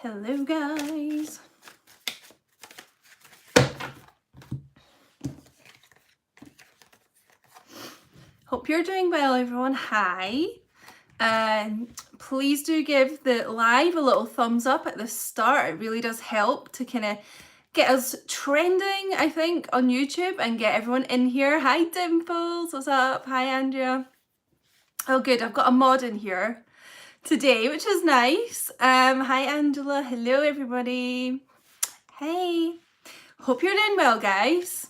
Hello guys. Hope you're doing well, everyone. Hi. Please do give the live a little thumbs up at the start. It really does help to kind of get us trending, I think, on YouTube and get everyone in here. Hi Dimples, what's up? Hi Andrea. Oh good, I've got a mod in here today, which is nice. Hi Angela, hello everybody. Hey, hope you're doing well, guys.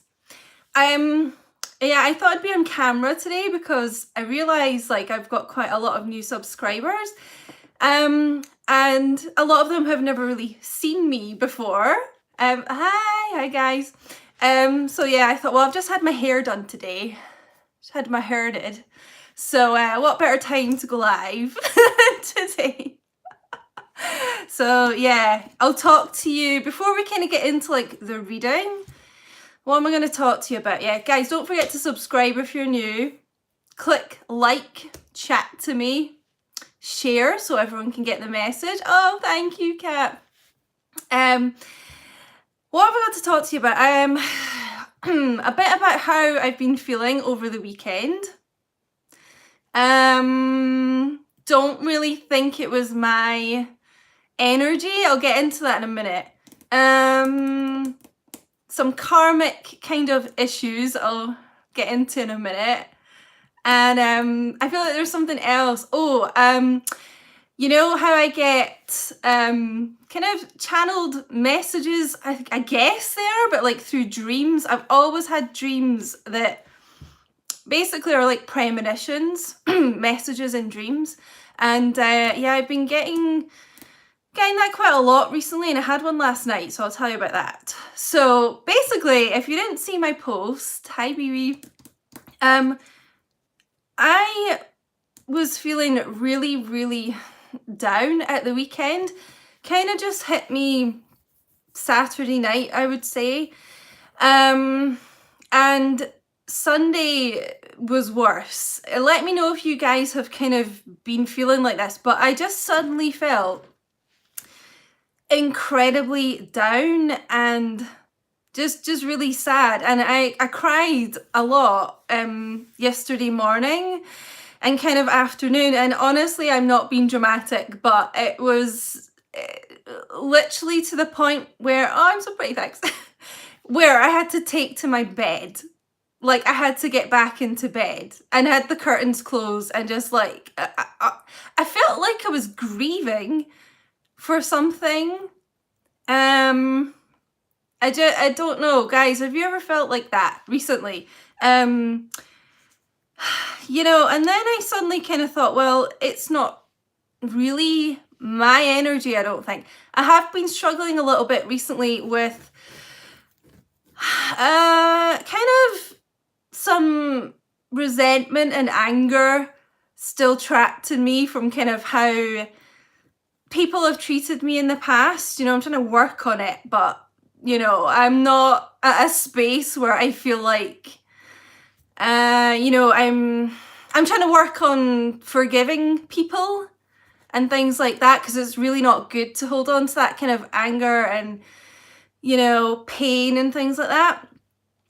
Yeah, I thought I'd be on camera today because I realised like I've got quite a lot of new subscribers, and a lot of them have never really seen me before. Hi guys. So yeah, I thought, well, I've just had my hair done today. Just had my hair did. So what better time to go live today? So yeah, I'll talk to you before we kind of get into like the reading. What am I going to talk to you about? Yeah, guys, don't forget to subscribe if you're new. Click like, chat to me, share so everyone can get the message. Oh, thank you, Kat. What have I got to talk to you about? A bit about how I've been feeling over the weekend. Don't really think it was my energy. I'll get into that in a minute. Some karmic kind of issues I'll get into in a minute. And I feel like there's something else. You know how I get kind of channeled messages, I guess there, but like through dreams. I've always had dreams that basically are like premonitions, messages in dreams. And yeah, I've been getting that quite a lot recently, and I had one last night, so I'll tell you about that. So basically, if you didn't see my post, hi BB, I was feeling really, really down at the weekend. Kind of just hit me Saturday night, I would say. And Sunday was worse. Let me know if you guys have kind of been feeling like this, but I just suddenly felt incredibly down and just really sad, and I cried a lot yesterday morning and kind of afternoon, and honestly I'm not being dramatic, but it was literally to the point where, oh, I'm so pretty, thanks, where I had to take to my bed. Like I had to get back into bed and had the curtains closed, and just like I felt like I was grieving for something. I don't know, guys, have you ever felt like that recently? You know, and then I suddenly kind of thought, well, it's not really my energy, I don't think. I have been struggling a little bit recently with kind of some resentment and anger still trapped in me from kind of how people have treated me in the past. You know, I'm trying to work on it, but you know, I'm not at a space where I feel like you know, I'm trying to work on forgiving people and things like that, because it's really not good to hold on to that kind of anger and, you know, pain and things like that.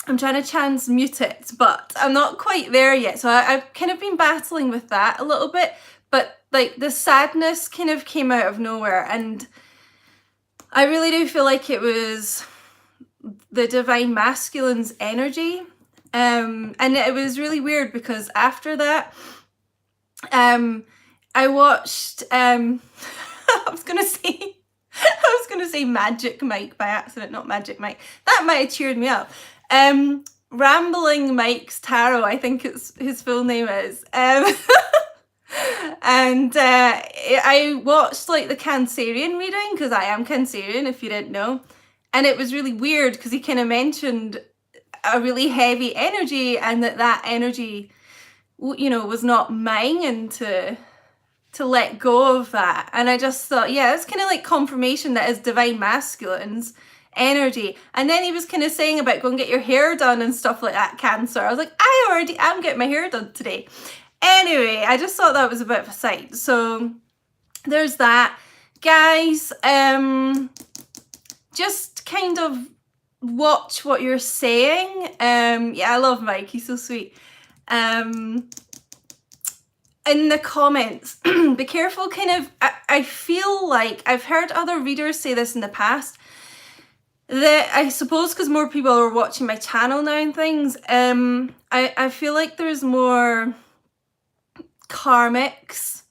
I'm trying to transmute it, but I'm not quite there yet. So I've kind of been battling with that a little bit, but like the sadness kind of came out of nowhere, and I really do feel like it was the divine masculine's energy. And it was really weird because after that, I watched, I was gonna say Magic Mike by accident, not Magic Mike. That might have cheered me up. Rambling Mike's Tarot, I think it's his full name is. And I watched like the Cancerian reading, because I am Cancerian if you didn't know, and it was really weird because he kind of mentioned a really heavy energy, and that energy, you know, was not mine, and to let go of that. And I just thought, yeah, it's kind of like confirmation that is divine masculine's energy. And then he was kind of saying about go and get your hair done and stuff like that, Cancer. I was like, I already am getting my hair done today. Anyway, I just thought that was a bit of a sight. So there's that. guys, just kind of watch what you're saying. Yeah, I love Mike, he's so sweet. In the comments, be careful kind of, I feel like I've heard other readers say this in the past, that I suppose because more people are watching my channel now and things, I feel like there's more karmics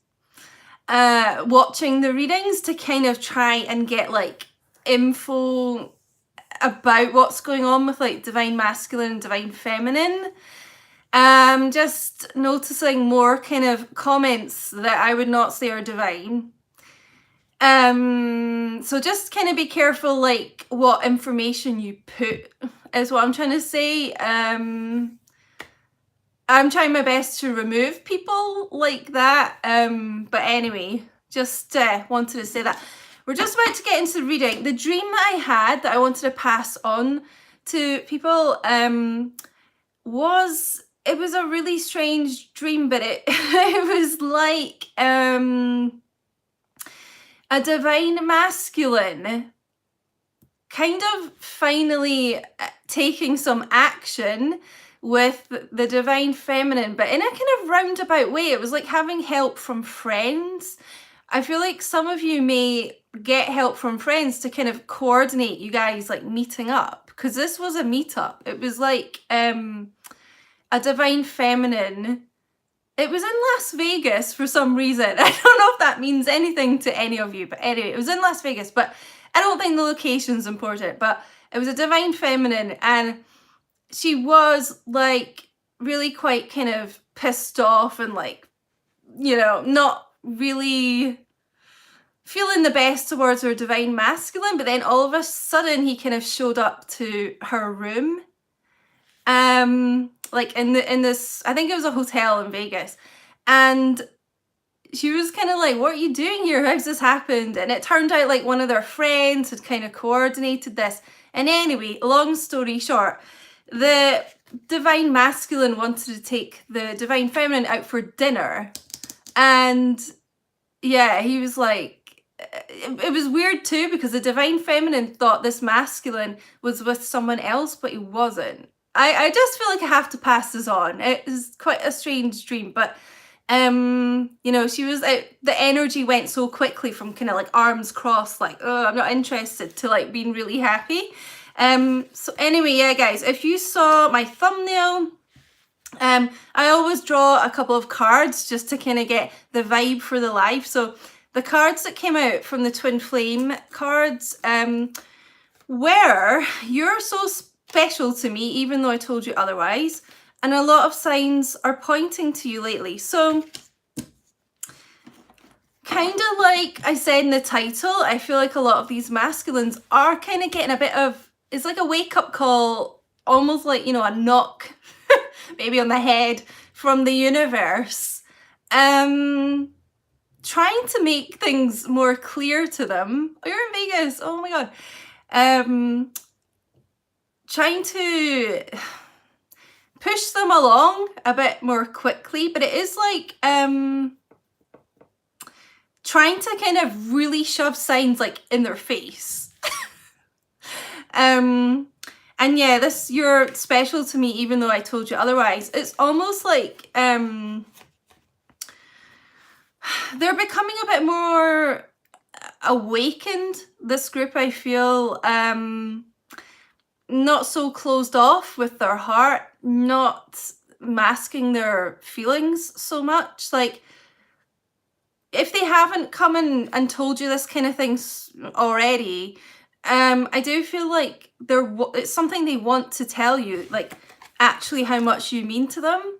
watching the readings to kind of try and get like info about what's going on with like divine masculine and divine feminine. Just noticing more kind of comments that I would not say are divine. So just kind of be careful like what information you put is what I'm trying to say. I'm trying my best to remove people like that. But anyway, just wanted to say that. We're just about to get into the reading. The dream that I had that I wanted to pass on to people was a really strange dream, but it was like a divine masculine kind of finally taking some action with the divine feminine, but in a kind of roundabout way. It was like having help from friends. I feel like some of you may get help from friends to kind of coordinate you guys like meeting up, because this was a meetup. It was like a divine feminine. It was in Las Vegas for some reason. I don't know if that means anything to any of you, but anyway, it was in Las Vegas, but I don't think the location's important. But it was a divine feminine, and she was like really quite kind of pissed off and like, you know, not really feeling the best towards her divine masculine. But then all of a sudden he kind of showed up to her room, like in this, I think it was a hotel in Vegas, and she was kind of like, what are you doing here? How's this happened? And it turned out like one of their friends had kind of coordinated this. And anyway, long story short, the divine masculine wanted to take the divine feminine out for dinner. And yeah, he was like, it was weird too, because the divine feminine thought this masculine was with someone else, but he wasn't. I just feel like I have to pass this on. It is quite a strange dream, but you know, she was the energy went so quickly from kind of like arms crossed, like, oh, I'm not interested, to like being really happy. So anyway, yeah, guys, if you saw my thumbnail, I always draw a couple of cards just to kind of get the vibe for the live. So the cards that came out from the twin flame cards were, you're so special to me, even though I told you otherwise. And a lot of signs are pointing to you lately. So kind of like I said in the title, I feel like a lot of these masculines are kind of getting a bit of, it's like a wake-up call, almost like, you know, a knock maybe on the head from the universe, trying to make things more clear to them. Oh, you're in Vegas, oh my god. Trying to push them along a bit more quickly, but it is like trying to kind of really shove signs like in their face. And yeah, this, you're special to me even though I told you otherwise. It's almost like they're becoming a bit more awakened, this group, I feel. Not so closed off with their heart, not masking their feelings so much. Like, if they haven't come in and told you this kind of thing already, I do feel like it's something they want to tell you, like actually how much you mean to them.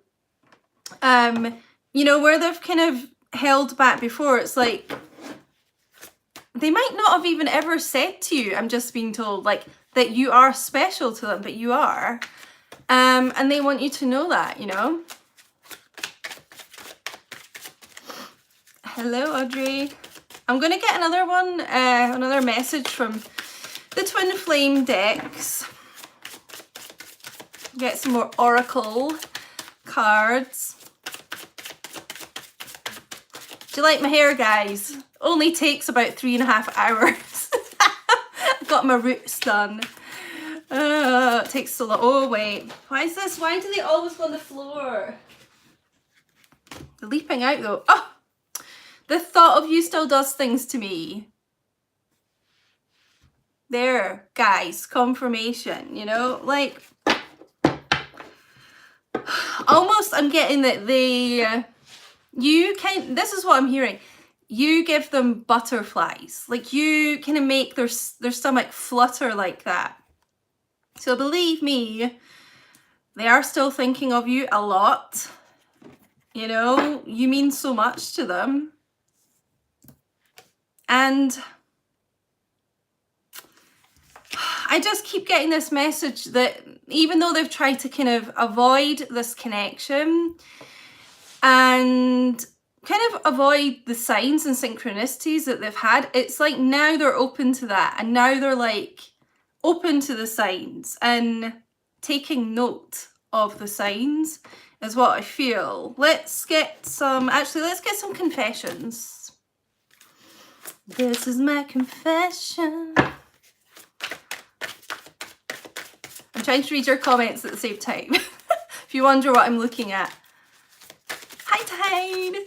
You know, where they've kind of held back before, it's like they might not have even ever said to you, I'm just being told, like, that you are special to them, but you are. And they want you to know that, you know. Hello, Audrey. I'm going to get another one, another message from the Twin Flame decks. Get some more Oracle cards. Do you like my hair, guys? Only takes about 3.5 hours. I've got my roots done. It takes so long. Oh, wait. Why is this? Why do they always go on the floor? They're leaping out, though. Oh! The thought of you still does things to me. There, guys. Confirmation, you know? Like, almost I'm getting that they... this is what I'm hearing. You give them butterflies. Like, you kind of make their stomach flutter like that. So believe me, they are still thinking of you a lot. You know, you mean so much to them. And I just keep getting this message that even though they've tried to kind of avoid this connection and kind of avoid the signs and synchronicities that they've had, it's like now they're open to that. And now they're like open to the signs and taking note of the signs is what I feel. Let's get some confessions. This is my confession. I'm trying to read your comments at the same time. If you wonder what I'm looking at. Hi, Tide.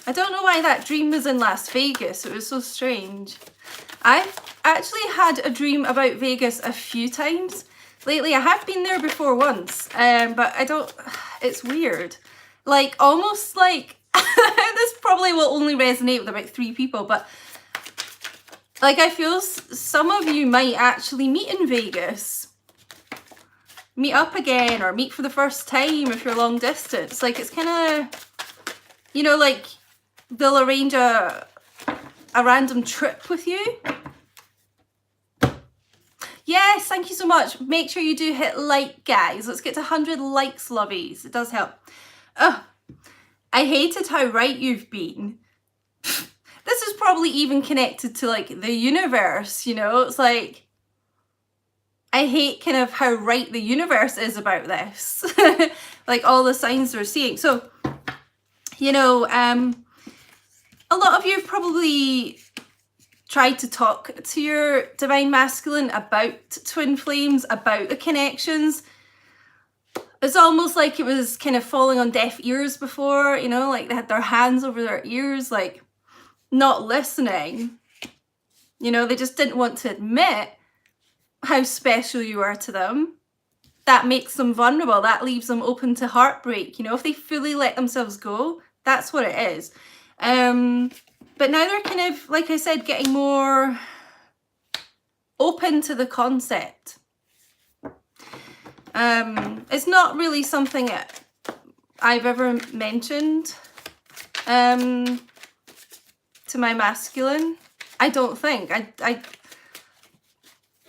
I don't know why that dream was in Las Vegas. It was so strange. I've actually had a dream about Vegas a few times lately. I have been there before once, but I don't, it's weird. Like, almost like, this probably will only resonate with about 3 people, but like, I feel some of you might actually meet in Vegas. Meet up again, or meet for the first time if you're long distance. Like, it's kind of, you know, like, they'll arrange a random trip with you. Yes, thank you so much. Make sure you do hit like, guys. Let's get to 100 likes, lovies. It does help. Oh, I hated how right you've been. This is probably even connected to like the universe, you know? It's like, I hate kind of how right the universe is about this. Like all the signs they're seeing. So, you know, a lot of you have probably tried to talk to your divine masculine about twin flames, about the connections. It's almost like it was kind of falling on deaf ears before, you know, like they had their hands over their ears, like not listening. You know, they just didn't want to admit how special you are to them. That makes them vulnerable. That leaves them open to heartbreak. You know, if they fully let themselves go, that's what it is. But now they're kind of, like I said, getting more open to the concept. It's not really something I've ever mentioned to my masculine. I don't think. I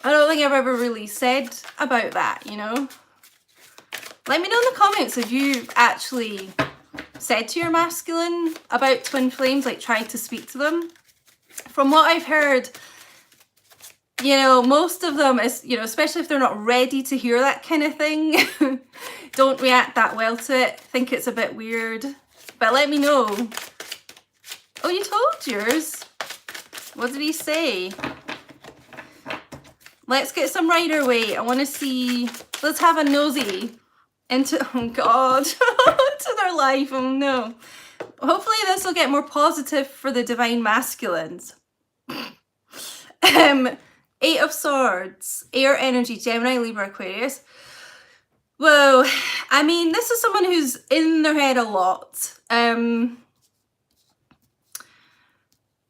don't think I've ever really said about that, you know? Let me know in the comments if you've actually said to your masculine about twin flames, like tried to speak to them. From what I've heard, you know, most of them is, you know, especially if they're not ready to hear that kind of thing, don't react that well to it, think it's a bit weird. But let me know. Oh, you told yours? What did he say? Let's get some Rider Waite. I want to see, let's have a nosy into, oh God, into their life. Oh no. Hopefully this will get more positive for the divine masculines. 8 of Swords, air energy, Gemini, Libra, Aquarius. Whoa, I mean, this is someone who's in their head a lot.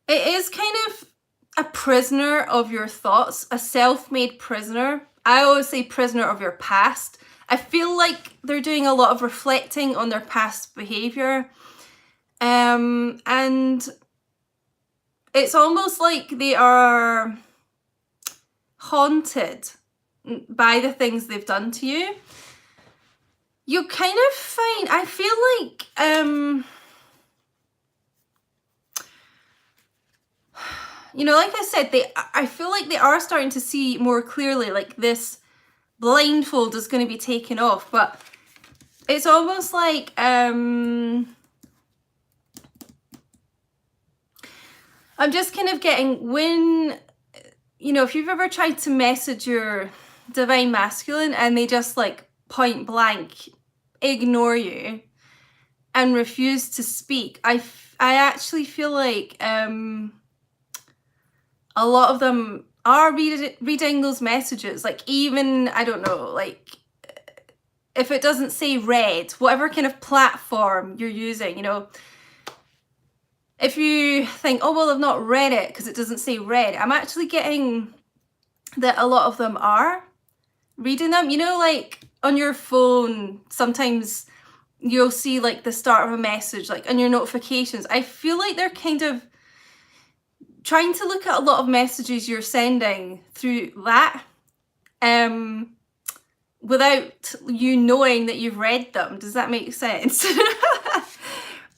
It is kind of a prisoner of your thoughts, a self-made prisoner. I always say prisoner of your past. I feel like they're doing a lot of reflecting on their past behavior. And it's almost like they are haunted by the things they've done to you. You kind of find, I feel like, you know, like I said, I feel like they are starting to see more clearly, like this blindfold is going to be taken off, but it's almost like I'm just kind of getting, when, you know, if you've ever tried to message your divine masculine and they just like point blank ignore you and refuse to speak, I actually feel like a lot of them are reading those messages. Like, even, I don't know, like if it doesn't say read, whatever kind of platform you're using, you know, if you think, oh, well, I've not read it because it doesn't say read, I'm actually getting that a lot of them are reading them. You know, like on your phone, sometimes you'll see like the start of a message, like on your notifications. I feel like they're kind of trying to look at a lot of messages you're sending through that, without you knowing that you've read them. Does that make sense?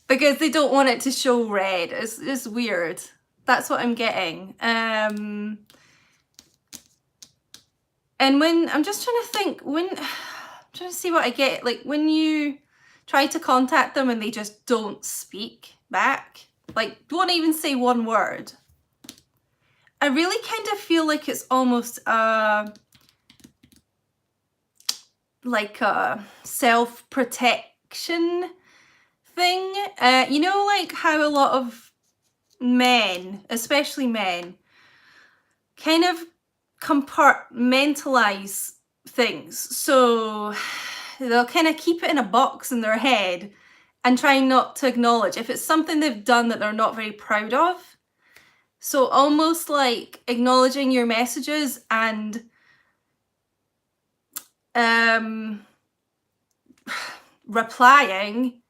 Because they don't want it to show read. It's weird. That's what I'm getting. And when, I'm just trying to think, when, I'm trying to see what I get, like when you try to contact them and they just don't speak back, like won't even say one word, I really kind of feel like it's almost like a self-protection thing. You know, like how a lot of men, especially men, kind of compartmentalize things. So they'll kind of keep it in a box in their head and try not to acknowledge if it's something they've done that they're not very proud of. So almost like acknowledging your messages and replying,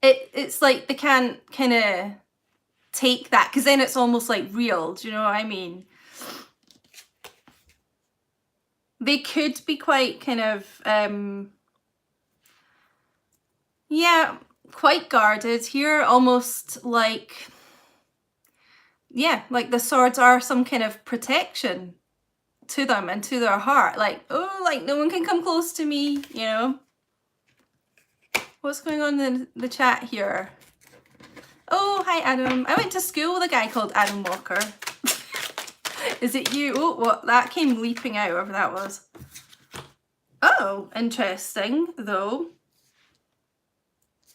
it's like they can't kind of take that, because then it's almost like real. Do you know what I mean? They could be quite kind of yeah, quite guarded here, almost like, yeah, like the swords are some kind of protection to them and to their heart, like, oh, like no one can come close to me, you know. What's going on in the chat here? Oh, hi Adam. I went to school with a guy called Adam Walker. Is it you? Oh, what? That came leaping out, whatever that was. Oh, interesting though.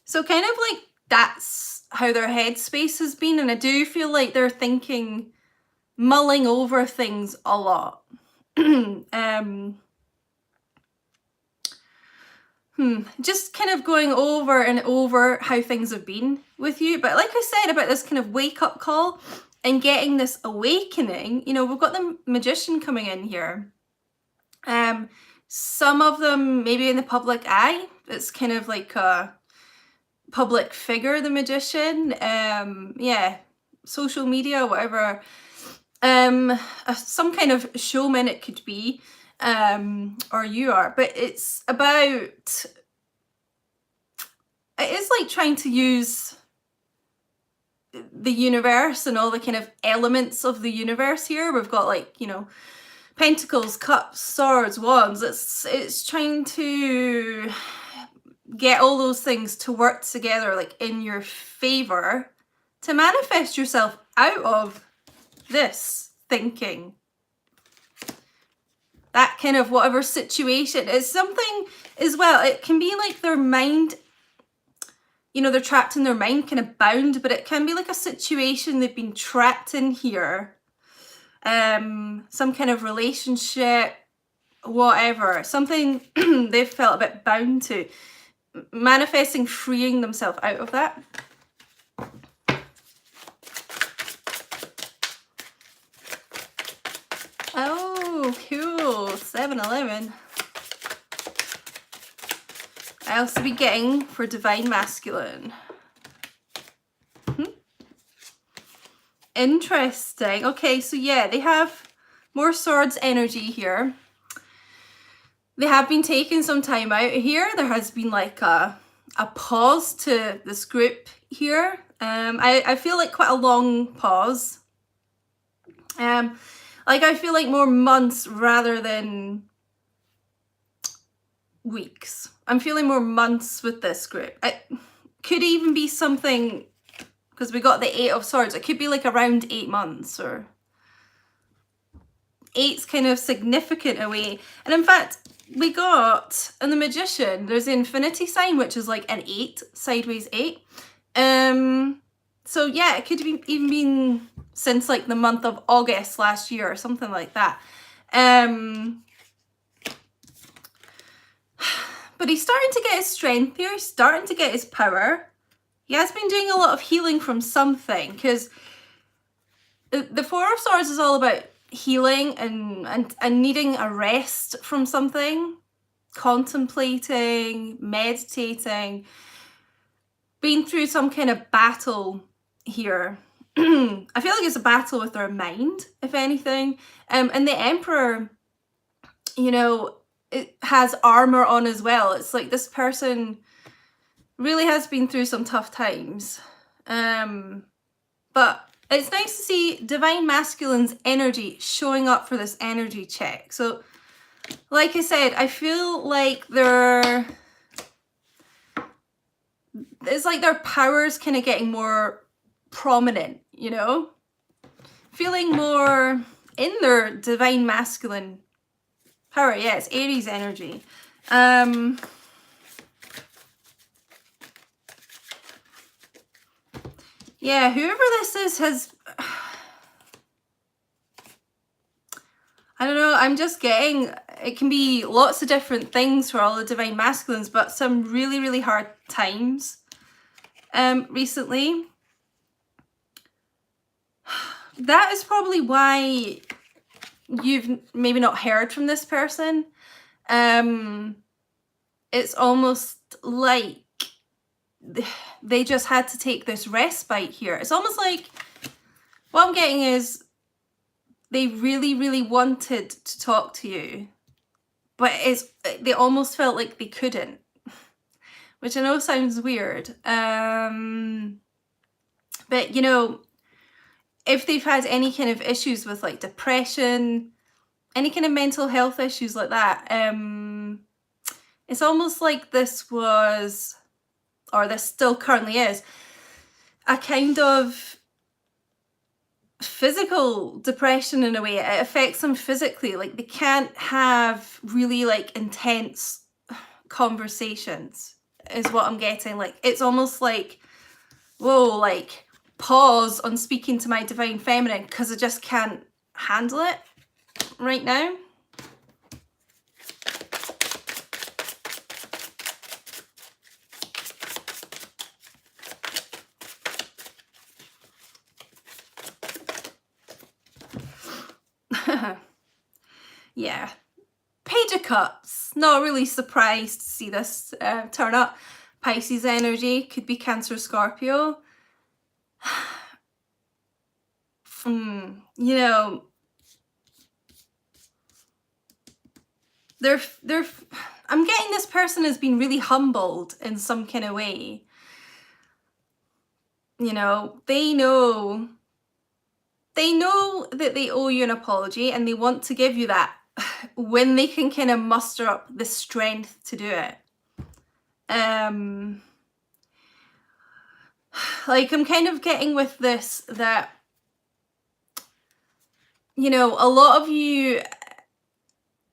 So kind of like that's how their headspace has been, and I do feel like they're thinking, mulling over things a lot. Just kind of going over and over how things have been with you. But like I said about this kind of wake up call and getting this awakening, you know, we've got the Magician coming in here. Some of them maybe in the public eye. It's kind of like a public figure, the Magician. Yeah, social media, whatever. Some kind of showman it could be. Or you are, but it's about, it is like trying to use the universe and all the kind of elements of the universe here. We've got like, you know, pentacles, cups, swords, wands. It's trying to get all those things to work together like in your favor to manifest yourself out of this thinking. That kind of whatever situation is something as well. It can be like their mind, you know, they're trapped in their mind, kind of bound, but it can be like a situation they've been trapped in here. Some kind of relationship, whatever, something they've felt a bit bound to. Manifesting, freeing themselves out of that. Oh, cool. 7-Eleven. I also be getting for Divine Masculine. Interesting. Okay, so yeah, they have more swords energy here. They have been taking some time out here. There has been like a pause to this group here. I feel like quite a long pause. Like I feel like more months rather than weeks. I'm feeling more months with this group. It could even be something, because we got the 8 of Swords, it could be like around 8 months, or 8's kind of significant away. And in fact, we got in the Magician, there's the infinity sign, which is like an 8, sideways 8. So yeah, it could be even been since like the month of August last year or something like that. But he's starting to get his strength here, he's starting to get his power. He has been doing a lot of healing from something, because the 4 of Swords is all about healing and needing a rest from something, contemplating, meditating, being through some kind of battle here. I feel like it's a battle with their mind, if anything. And the Emperor, you know, it has armor on as well. It's like this person really has been through some tough times. But it's nice to see Divine Masculine's energy showing up for this energy check. So, like I said, I feel like it's like their power's kind of getting more prominent, you know? Feeling more in their Divine Masculine power. Yeah, it's Aries energy. Yeah, whoever this is has... I don't know, I'm just getting... It can be lots of different things for all the Divine Masculines, but some really, really hard times recently. That is probably why you've maybe not heard from this person. It's almost like they just had to take this respite here. It's almost like what I'm getting is they really, really wanted to talk to you, but they almost felt like they couldn't, which I know sounds weird. But you know, if they've had any kind of issues with like depression, any kind of mental health issues like that, it's almost like this was, or this still currently is, a kind of physical depression in a way. It affects them physically. Like they can't have really like intense conversations is what I'm getting. Like it's almost like, whoa, like pause on speaking to my divine feminine because I just can't handle it right now. Yeah, Page of Cups. Not really surprised to see this turn up. Pisces energy, could be Cancer, Scorpio. You know, I'm getting this person has been really humbled in some kind of way. You know, they know that they owe you an apology and they want to give you that when they can kind of muster up the strength to do it. Like I'm kind of getting with this that, you know, a lot of you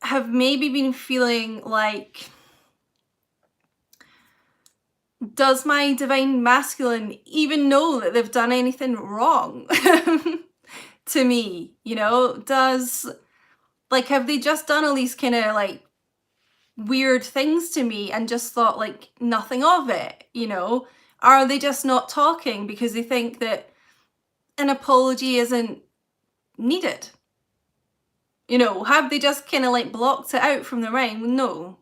have maybe been feeling like, does my divine masculine even know that they've done anything wrong to me? You know, have they just done all these kind of like weird things to me and just thought like nothing of it? You know, are they just not talking because they think that an apology isn't needed? You know, have they just kind of like blocked it out from their mind? No,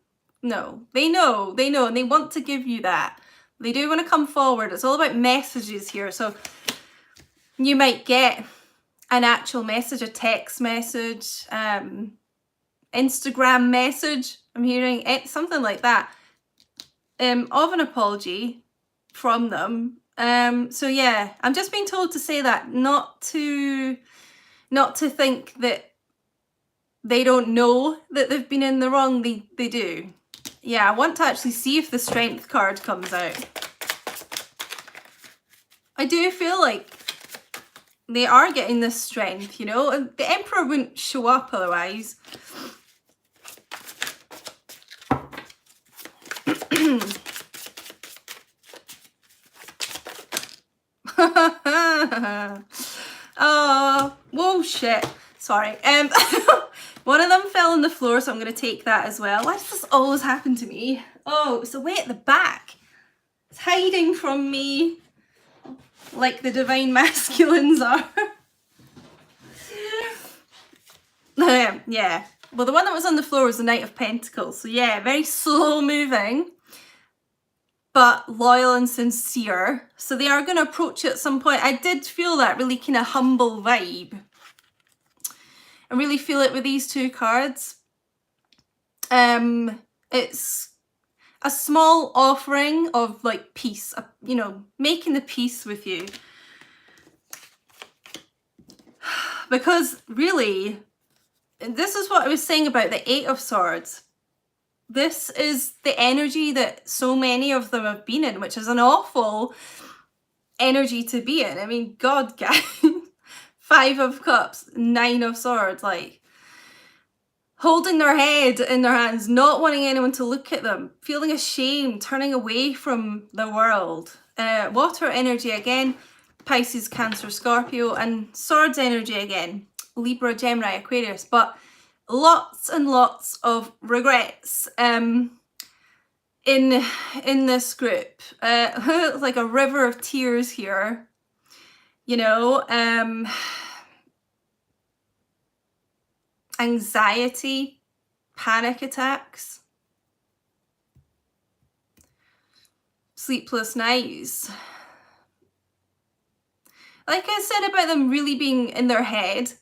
they know, and they want to give you that. They do want to come forward. It's all about messages here. So you might get an actual message, a text message, Instagram message. I'm hearing it, something like that, of an apology from them. So yeah, I'm just being told to say that, not to think that they don't know that they've been in the wrong. They do. Yeah, I want to actually see if the Strength card comes out. I do feel like they are getting this strength, you know, and the Emperor wouldn't show up otherwise. Oh, whoa, shit. Sorry. One of them fell on the floor, so I'm going to take that as well. Why does this always happen to me? Oh, it's away at the back. It's hiding from me like the divine masculines are. Yeah. Well, the one that was on the floor was the Knight of Pentacles. So yeah, very slow moving, but loyal and sincere. So they are going to approach it at some point. I did feel that really kind of humble vibe. I really feel it with these two cards. It's a small offering of like peace, you know, making the peace with you. Because really, this is what I was saying about the Eight of Swords. This is the energy that so many of them have been in, which is an awful energy to be in. I mean, God, guys. Five of Cups, Nine of Swords, like holding their head in their hands, not wanting anyone to look at them, feeling ashamed, turning away from the world. Water energy again, Pisces, Cancer, Scorpio, and Swords energy again, Libra, Gemini, Aquarius, but lots and lots of regrets in this group. Like a river of tears here, you know. Anxiety, panic attacks, sleepless nights. Like I said about them really being in their head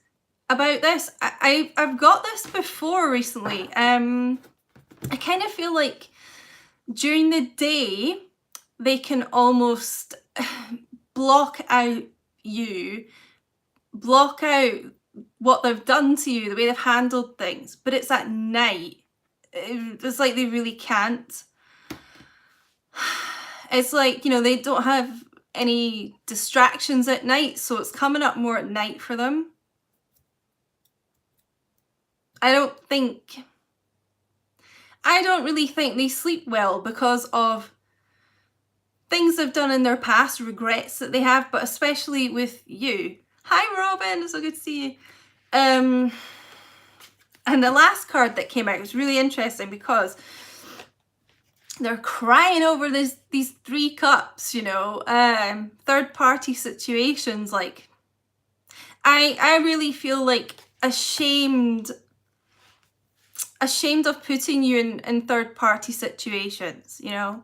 about this, I've got this before recently. I kind of feel like during the day they can almost block out you, block out what they've done to you, the way they've handled things, but it's at night. It's like they really can't. It's like, you know, they don't have any distractions at night, so it's coming up more at night for them. I don't really think they sleep well because of things they've done in their past, regrets that they have, but especially with you. Hi Robin, so good to see you. And the last card that came out was really interesting because they're crying over these three cups, you know, third party situations. Like I really feel like ashamed of putting you in third party situations, you know.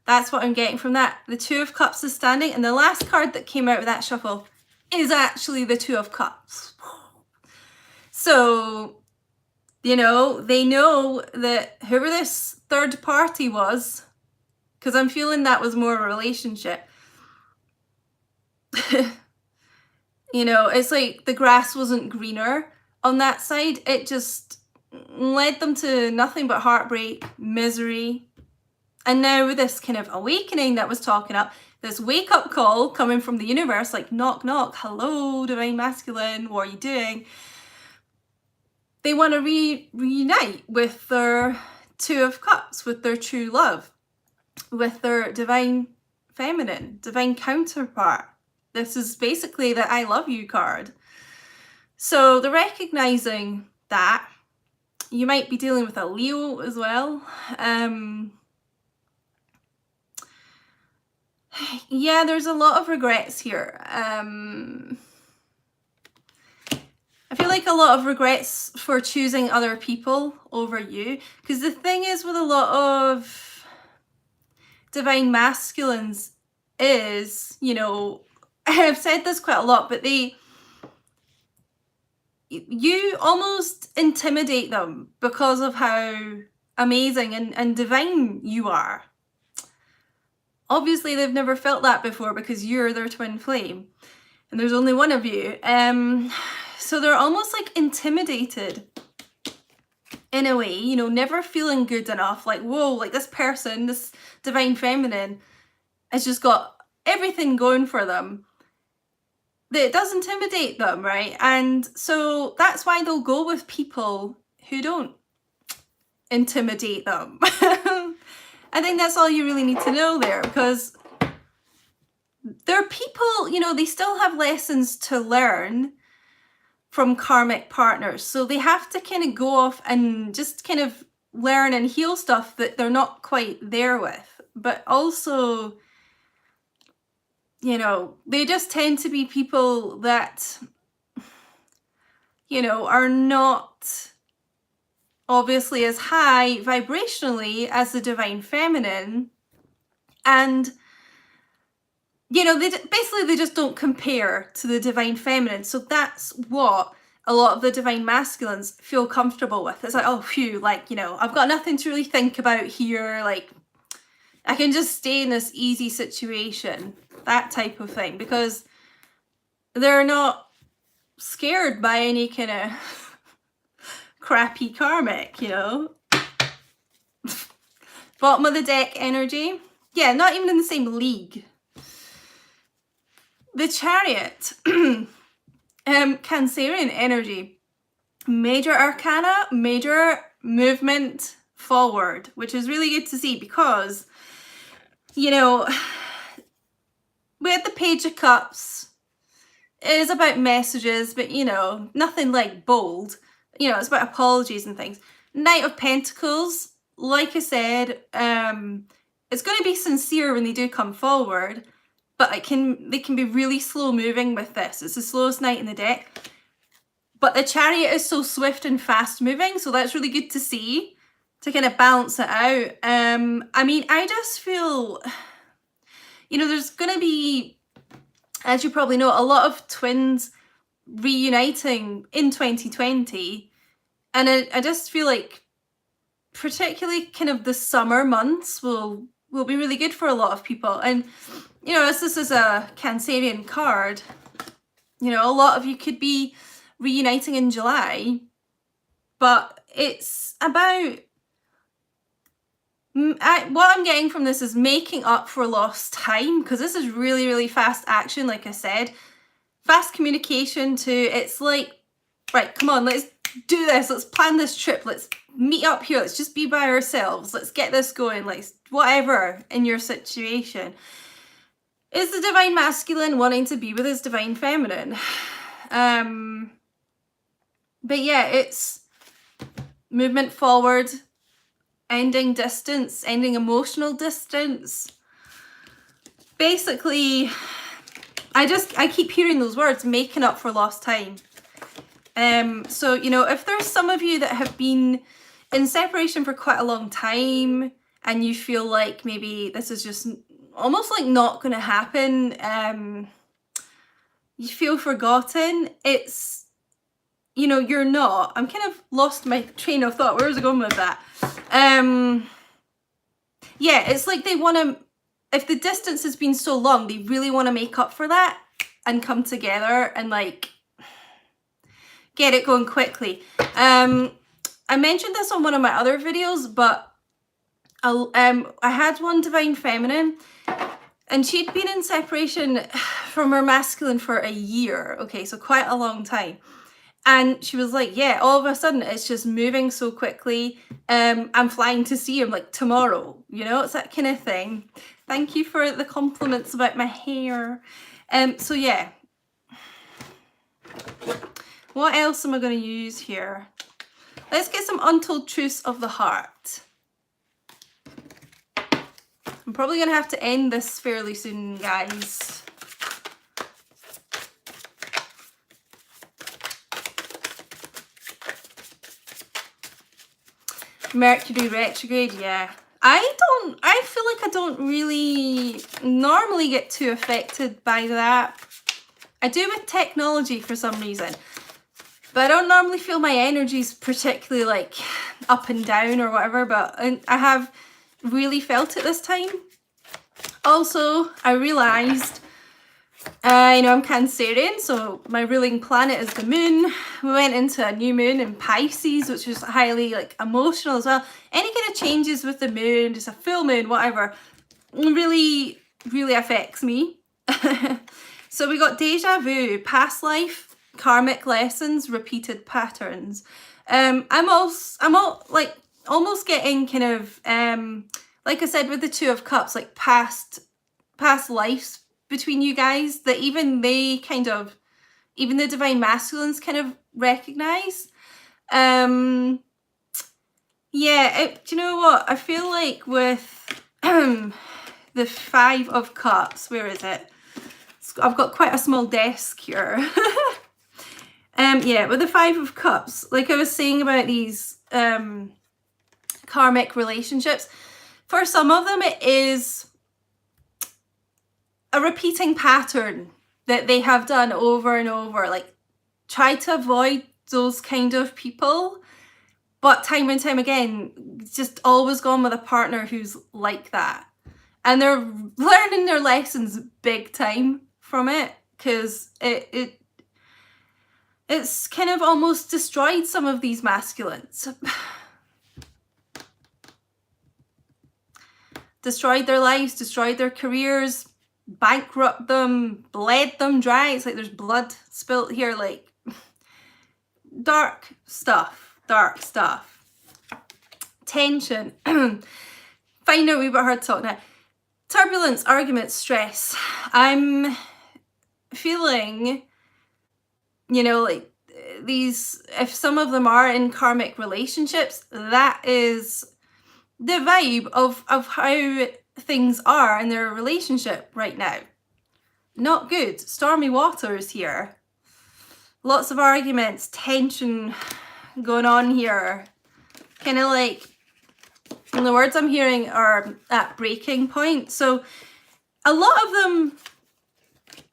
That's what I'm getting from that. The Two of Cups is standing, and the last card that came out with that shuffle is actually the Two of Cups. So, you know, they know that whoever this third party was, because I'm feeling that was more of a relationship. You know, it's like the grass wasn't greener on that side. It just led them to nothing but heartbreak, misery. And now with this kind of awakening that was talking up, this wake-up call coming from the universe, like knock, knock, hello, divine masculine, what are you doing? They want to reunite with their Two of Cups, with their true love, with their divine feminine, divine counterpart. This is basically the I love you card. So they're recognizing that. You might be dealing with a Leo as well. Yeah, there's a lot of regrets here. I feel like a lot of regrets for choosing other people over you. Because the thing is with a lot of divine masculines is, you know, I've said this quite a lot, but you almost intimidate them because of how amazing and divine you are. Obviously, they've never felt that before because you're their twin flame and there's only one of you. So they're almost like intimidated in a way, you know, never feeling good enough, like, whoa, like this person, this divine feminine has just got everything going for them, that it does intimidate them, right? And so that's why they'll go with people who don't intimidate them. I think that's all you really need to know there, because there are people, you know, they still have lessons to learn from karmic partners. So they have to kind of go off and just kind of learn and heal stuff that they're not quite there with. But also, you know, they just tend to be people that, you know, are not obviously as high vibrationally as the divine feminine. And, you know, they just don't compare to the divine feminine. So that's what a lot of the divine masculines feel comfortable with. It's like, oh, phew, like, you know, I've got nothing to really think about here. Like, I can just stay in this easy situation, that type of thing, because they're not scared by any kind of crappy karmic, you know. Bottom of the deck energy. Yeah, not even in the same league. The Chariot. Cancerian energy. Major arcana, major movement forward, which is really good to see, because, you know, we had the Page of Cups. It is about messages, but, you know, nothing like bold. You know, it's about apologies and things. Knight of Pentacles, like I said, it's going to be sincere when they do come forward, but they can be really slow moving with this. It's the slowest knight in the deck. But the Chariot is so swift and fast moving, so that's really good to see, to kind of balance it out. I mean, I just feel, you know, there's going to be, as you probably know, a lot of twins reuniting in 2020. And I just feel like particularly kind of the summer months will be really good for a lot of people. And, you know, as this is a Cancerian card, you know, a lot of you could be reuniting in July, but it's about, what I'm getting from this is making up for lost time, because this is really, really fast action, like I said. Fast communication too. It's like, right, come on, let's do this. Let's plan this trip. Let's meet up here. Let's just be by ourselves. Let's get this going. Like, whatever in your situation. Is the divine masculine wanting to be with his divine feminine? But yeah, it's movement forward, ending distance, ending emotional distance. Basically, I keep hearing those words, making up for lost time. So, you know, if there's some of you that have been in separation for quite a long time and you feel like maybe this is just almost like not going to happen, you feel forgotten, it's, you know, you're not. I'm kind of lost my train of thought. Where was I going with that? Yeah, it's like they want to, if the distance has been so long, they really want to make up for that and come together and like get it going quickly. I mentioned this on one of my other videos, but I had one divine feminine and she'd been in separation from her masculine for a year. Okay, so quite a long time. And she was like, yeah, all of a sudden it's just moving so quickly. I'm flying to see him like tomorrow, you know, it's that kind of thing. Thank you for the compliments about my hair. So yeah. What else am I going to use here? Let's get some untold truths of the heart. I'm probably going to have to end this fairly soon, guys. Mercury retrograde, yeah. I feel like I don't really normally get too affected by that. I do with technology for some reason. But I don't normally feel my energies particularly like up and down or whatever, but I have really felt it this time. Also, I realised You know, I'm Cancerian, so my ruling planet is the moon. We went into a new moon in Pisces, which was highly like emotional as well. Any kind of changes with the moon, just a full moon, whatever, really, really affects me. So we got deja vu, past life, karmic lessons, repeated patterns. I'm almost getting kind of like I said with the Two of Cups, like past lives between you guys that even they kind of, even the divine masculines kind of recognize. Yeah, do you know what? I feel like with the Five of Cups, where is it? I've got quite a small desk here. Yeah, with the Five of Cups, like I was saying about these karmic relationships, for some of them it is a repeating pattern that they have done over and over. Like, try to avoid those kind of people, but time and time again, just always gone with a partner who's like that. And they're learning their lessons big time from it, because it's kind of almost destroyed some of these masculines. Destroyed their lives, destroyed their careers, bankrupt them, bled them dry. It's like there's blood spilt here, like dark stuff. Tension. Find out a wee bit hard to talk now. Turbulence, arguments, stress. I'm feeling, you know, like these, if some of them are in karmic relationships, that is the vibe of how things are in their relationship right now. Not good. Stormy waters here. Lots of arguments, tension going on here. Kind of like, and the words I'm hearing are at breaking point. So a lot of them,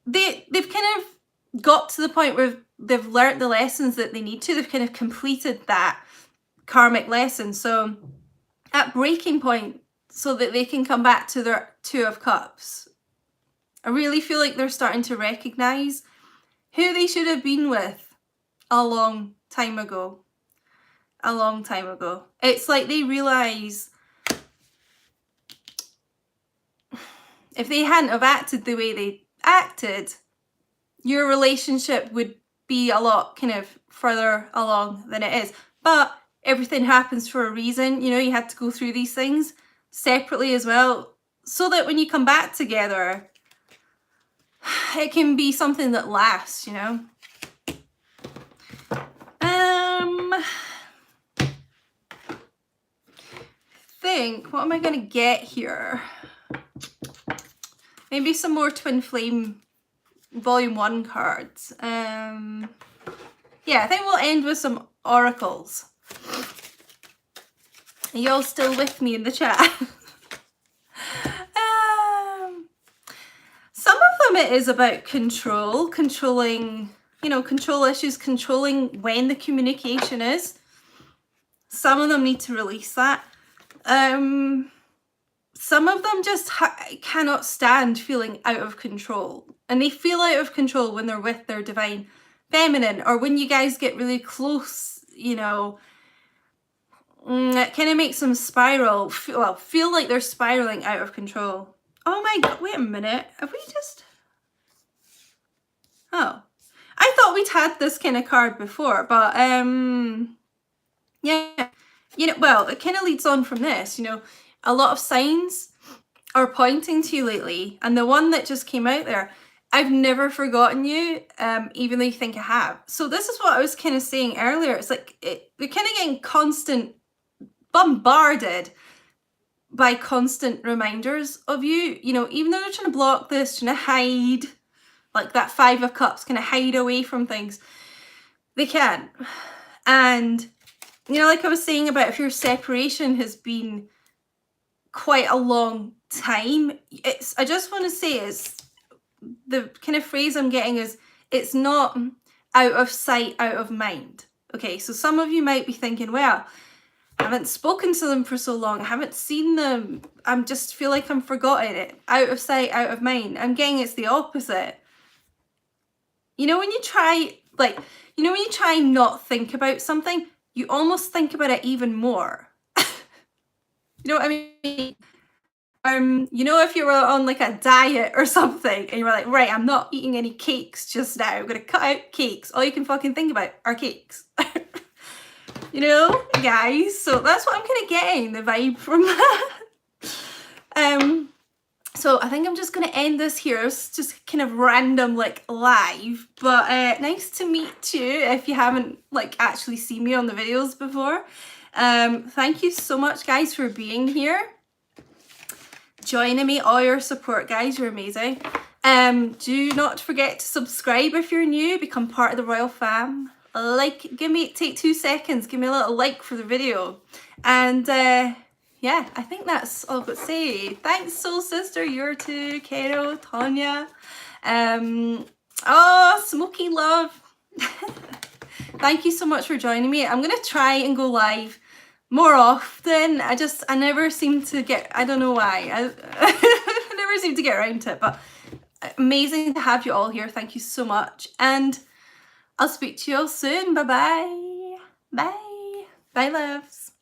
they've kind of got to the point where they've learnt the lessons that they need to. They've kind of completed that karmic lesson. So at breaking point, so that they can come back to their Two of Cups. I really feel like they're starting to recognize who they should have been with a long time ago. A long time ago. It's like they realize if they hadn't have acted the way they acted, your relationship would be a lot kind of further along than it is. But everything happens for a reason. You know, you had to go through these things separately as well, so that when you come back together, it can be something that lasts, you know. What am I going to get here? Maybe some more Twin Flame Volume 1 cards. Yeah, I think we'll end with some oracles. Are you all still with me in the chat? Some of them it is about controlling, you know, control issues, controlling when the communication is. Some of them need to release that. Some of them just cannot stand feeling out of control. And they feel out of control when they're with their divine feminine, or when you guys get really close, you know, it kind of makes them spiral, feel like they're spiraling out of control. Oh my god, wait a minute. Have we just... Oh. I thought we'd had this kind of card before, but yeah. You know, well, it kind of leads on from this, you know, a lot of signs are pointing to you lately, and the one that just came out there, I've never forgotten you, even though you think I have. So this is what I was kind of saying earlier. It's like they're kind of getting constant, bombarded by constant reminders of you. You know, even though they're trying to block this, trying to hide, like that Five of Cups, kind of hide away from things, they can. And, you know, like I was saying about if your separation has been quite a long time, I just want to say is, the kind of phrase I'm getting is, it's not out of sight, out of mind. Okay, so some of you might be thinking, well, I haven't spoken to them for so long, I haven't seen them, I just feel like I'm forgotten it. Out of sight, out of mind. I'm getting it's the opposite. You know when you try, like, you know when you try not think about something, you almost think about it even more. You know what I mean? You know, if you were on like a diet or something and you were like, right, I'm not eating any cakes just now, I'm gonna cut out cakes. All you can fucking think about are cakes. You know, guys? So that's what I'm kind of getting, the vibe from that. So I think I'm just gonna end this here. It's just kind of random, like live, but nice to meet you if you haven't like actually seen me on the videos before. Thank you so much, guys, for being here, joining me, all your support, guys. You're amazing. Do not forget to subscribe if you're new, become part of the royal fam. Take 2 seconds, give me a little like for the video, and yeah, I think that's all I've got to say. Thanks, soul sister, you're too, Kero, Tanya, oh, Smoky love. Thank you so much for joining me. I'm gonna try and go live more often. I never seem to get, I don't know why, I never seem to get around to it, but amazing to have you all here. Thank you so much, and I'll speak to you all soon. Bye bye. Bye. Bye, loves.